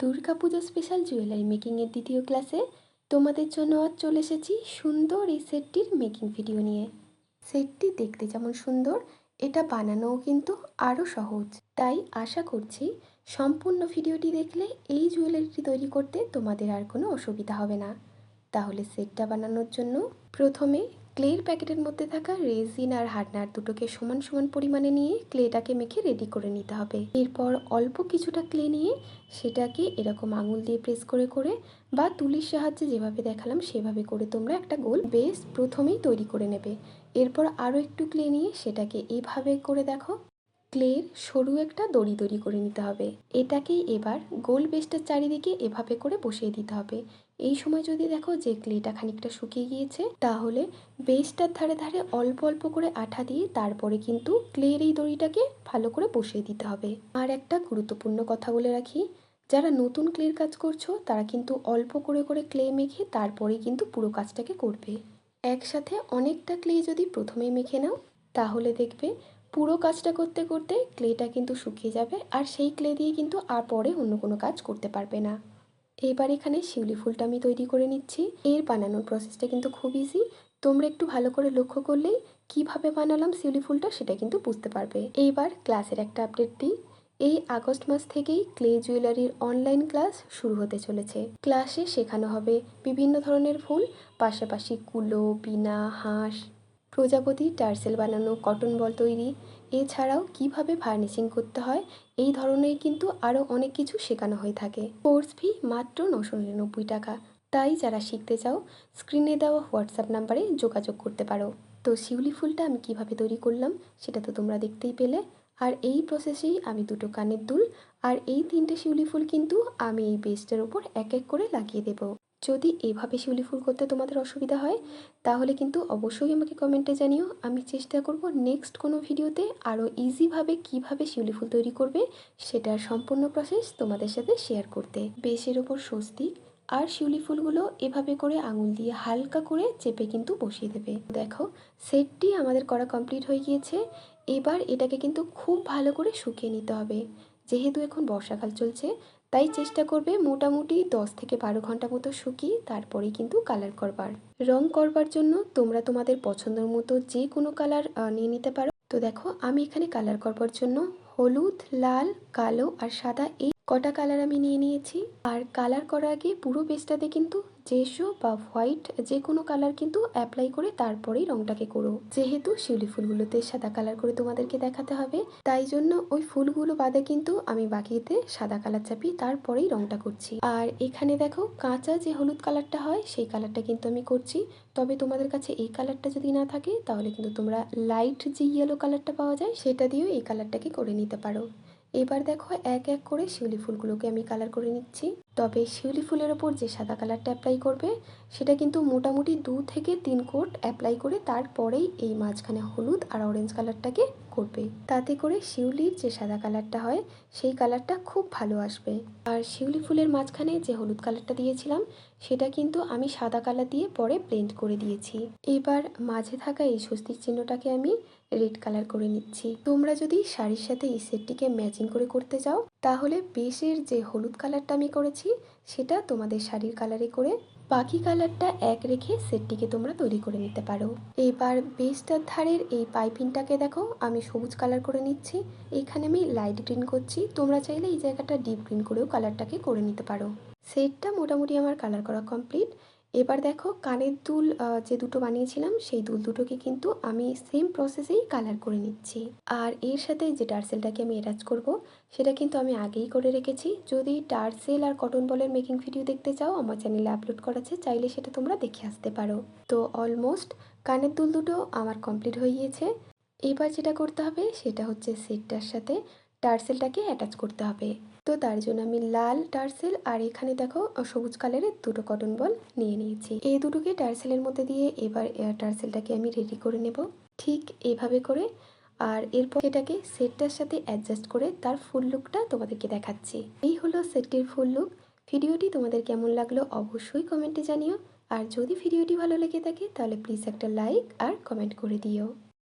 Durga Puja special jewellery মেকিংয়ের দ্বিতীয় ক্লাসে তোমাদের জন্য আজ চলে এসেছি সুন্দর এই সেটটির মেকিং ভিডিও নিয়ে। সেটটি দেখতে যেমন সুন্দর, এটা বানানোও কিন্তু আরও সহজ। তাই আশা করছি সম্পূর্ণ ভিডিওটি দেখলে এই জুয়েলারিটি তৈরি করতে তোমাদের আর কোনো অসুবিধা হবে না। তাহলে সেটটা বানানোর জন্য প্রথমে ক্লের প্যাকেটের মধ্যে থাকা রেজিন আর হার্ডনার দুটোকে সমান সমান পরিমাণে নিয়ে ক্লেটাকে মেখে রেডি করে নিতে হবে। এরপর অল্প কিছুটা ক্লে নিয়ে সেটাকে এরকম আঙুল দিয়ে প্রেস করে করে বা তুলির সাহায্যে যেভাবে দেখালাম সেভাবে করে তোমরা একটা গোল বেস প্রথমেই তৈরি করে নেবে। এরপর আরও একটু ক্লে নিয়ে সেটাকে এভাবে করে দেখো ক্লের সরু একটা দড়ি তৈরি করে নিতে হবে। এটাকেই এবার গোল বেসটার চারিদিকে এভাবে করে বসিয়ে দিতে হবে। এই সময় যদি দেখো যে ক্লেটা খানিকটা শুকিয়ে গিয়েছে, তাহলে বেসটার ধারে ধারে অল্প অল্প করে আঠা দিয়ে তারপরে কিন্তু ক্লের এই দড়িটাকে ভালো করে বসিয়ে দিতে হবে। আর একটা গুরুত্বপূর্ণ কথা বলে রাখি, যারা নতুন ক্লের কাজ করছো তারা কিন্তু অল্প করে করে ক্লে মেখে তারপরেই কিন্তু পুরো কাজটাকে করবে। একসাথে অনেকটা ক্লে যদি প্রথমেই মেখে নাও, তাহলে দেখবে পুরো কাজটা করতে করতে ক্লেটা কিন্তু শুকিয়ে যাবে, আর সেই ক্লে দিয়ে কিন্তু আর পরে অন্য কোনো কাজ করতে পারবে না। এবার এখানে শিউলি ফুলটা আমি তৈরি করে নিচ্ছি। এর বানানোর প্রসেসটা কিন্তু খুব ইজি। তোমরা একটু ভালো করে লক্ষ্য করলেই কিভাবে বানালাম শিউলি ফুলটা সেটা কিন্তু বুঝতে পারবে। এইবার ক্লাসের একটা আপডেট দিই। এই আগস্ট মাস থেকেই ক্লে জুয়েলারির অনলাইন ক্লাস শুরু হতে চলেছে। ক্লাসে শেখানো হবে বিভিন্ন ধরনের ফুল, পাশাপাশি কুলো, বীণা, হাঁস, প্রজাপতি, টার্সেল বানানো, কটন বল তৈরি, এছাড়াও কিভাবে ভার্নিশিং করতে হয়, এই ধরনের কিন্তু আরও অনেক কিছু শেখানো হয়ে থাকে। কোর্স ফি মাত্র 999 টাকা। তাই যারা শিখতে চাও স্ক্রিনে দেওয়া হোয়াটসঅ্যাপ নাম্বারে যোগাযোগ করতে পারো। তো শিউলি ফুলটা আমি কিভাবে তৈরি করলাম সেটা তো তোমরা দেখতেই পেলে। আর এই প্রসেসেই আমি দুটো কানের দুল আর এই 3টে শিউলি ফুল কিন্তু আমি এই বেসটার উপর এক এক করে লাগিয়ে দেব। যদি এভাবে শিউলি ফুল করতে তোমাদের অসুবিধা হয় তাহলে কিন্তু অবশ্যই আমাকে কমেন্টে জানিও। আমি চেষ্টা করব নেক্সট কোনো ভিডিওতে আরও ইজিভাবে কিভাবে শিউলি ফুল তৈরি করবে সেটার সম্পূর্ণ প্রসেস তোমাদের সাথে শেয়ার করতে। বেসের ওপর স্বস্তিক আর শিউলি ফুলগুলো এভাবে করে আঙুল দিয়ে হালকা করে চেপে কিন্তু বসিয়ে দেবে। দেখো সেটটি আমাদের করা কমপ্লিট হয়ে গিয়েছে। এবার এটাকে কিন্তু খুব ভালো করে শুকিয়ে নিতে হবে। যেহেতু এখন বর্ষাকাল চলছে, তাই চেষ্টা করবে মোটামুটি 10 থেকে 12 ঘন্টা মতো শুকিয়ে তারপরেই কিন্তু কালার করবার। রং করবার জন্য তোমরা তোমাদের পছন্দের মতো যে কোনো কালার নিয়ে নিতে পারো। তো দেখো আমি এখানে কালার করবার জন্য হলুদ, লাল, কালো আর সাদা এই কটা কালার আমি নিয়ে নিয়েছি। আর কালার করার আগে পুরো বেসটাতে কিন্তু জেসো বা হোয়াইট যে কোনো কালার কিন্তু অ্যাপ্লাই করে তারপরেই রংটাকে করো। যেহেতু শিউলি ফুলগুলোতে সাদা কালার করে তোমাদেরকে দেখাতে হবে, তাই জন্য ওই ফুলগুলো বাদে কিন্তু আমি বাকিতে সাদা কালার চাপিয়ে তারপরেই রংটা করছি। আর এখানে দেখো কাঁচা যে হলুদ কালারটা হয় সেই কালারটা কিন্তু আমি করছি। তবে তোমাদের কাছে এই কালারটা যদি না থাকে তাহলে কিন্তু তোমরা লাইট যে ইয়েলো কালারটা পাওয়া যায় সেটা দিয়েও এই কালারটাকে করে নিতে পারো। এবার দেখো এক এক করে শিউলি ফুলগুলোকে আমি কালার করে নিচ্ছি। তবে শিউলি ফুলের ওপর যে সাদা কালারটা অ্যাপ্লাই করবে সেটা কিন্তু মোটামুটি 2 থেকে 3 কোট অ্যাপ্লাই করে তারপরেই এই মাঝখানে হলুদ আর অরেঞ্জ কালারটাকে করবে। তাতে করে শিউলির যে সাদা কালারটা হয় সেই কালারটা খুব ভালো আসবে। আর শিউলি ফুলের মাঝখানে যে হলুদ কালারটা দিয়েছিলাম সেটা কিন্তু আমি সাদা কালার দিয়ে পরে ব্লেন্ড করে দিয়েছি। এবার মাঝে থাকা এই স্বস্তিক চিহ্নটাকে আমি রেড কালার করে নিচ্ছি। তোমরা যদি শাড়ির সাথে এই সেটটিকে ম্যাচিং করে করতে চাও তাহলে বেসের যে হলুদ কালারটা আমি করেছি সেটা তোমাদের শাড়ির কালারে করে বাকি কালারটা এক রেখে সেটটিকে তোমরা তৈরি করে নিতে পারো। এবার বেসটার ধারের এই পাইপিংটাকে দেখো আমি সবুজ কালার করে নিচ্ছি। এখানে আমি লাইট গ্রিন করছি, তোমরা চাইলে এই জায়গাটা ডিপ গ্রিন করেও কালারটাকে করে নিতে পারো। সেটটা মোটামুটি আমার কালার করা কমপ্লিট। এবার দেখো কানের দুল যে দুটো বানিয়েছিলাম সেই দুল দুটোকে কিন্তু আমি সেম প্রসেসেই কালার করে নিচ্ছি। আর এর সাথে যে টার্সেলটাকে আমি অ্যাটাচ করব সেটা কিন্তু আমি আগেই করে রেখেছি। যদি টার্সেল আর কটন বলের মেকিং ভিডিও দেখতে চাও আমার চ্যানেলে আপলোড করা আছে, চাইলে সেটা তোমরা দেখে আসতে পারো। তো অলমোস্ট কানের দুল দুটো আমার কমপ্লিট হয়ে গিয়েছে। এবার যেটা করতে হবে সেটা হচ্ছে সেটটার সাথে টার্সেলটাকে অ্যাটাচ করতে হবে। তো তার জন্য আমি লাল টার্সেল আর এখানে দেখো সবুজ কালারের দুটো কটন বল নিয়ে নিয়েছি। এই দুটোকে টার্সেলের মধ্যে দিয়ে এবার টার্সেলটাকে আমি রেডি করে নেব ঠিক এভাবে করে। আর এরপর এটাকে সেটটার সাথে অ্যাডজাস্ট করে তার ফুল লুকটা তোমাদেরকে দেখাচ্ছি। এই হলো সেটটির ফুল লুক। ভিডিওটি তোমাদের কেমন লাগলো অবশ্যই কমেন্টে জানিও। আর যদি ভিডিওটি ভালো লেগে থাকে তাহলে প্লিজ একটা লাইক আর কমেন্ট করে দিও।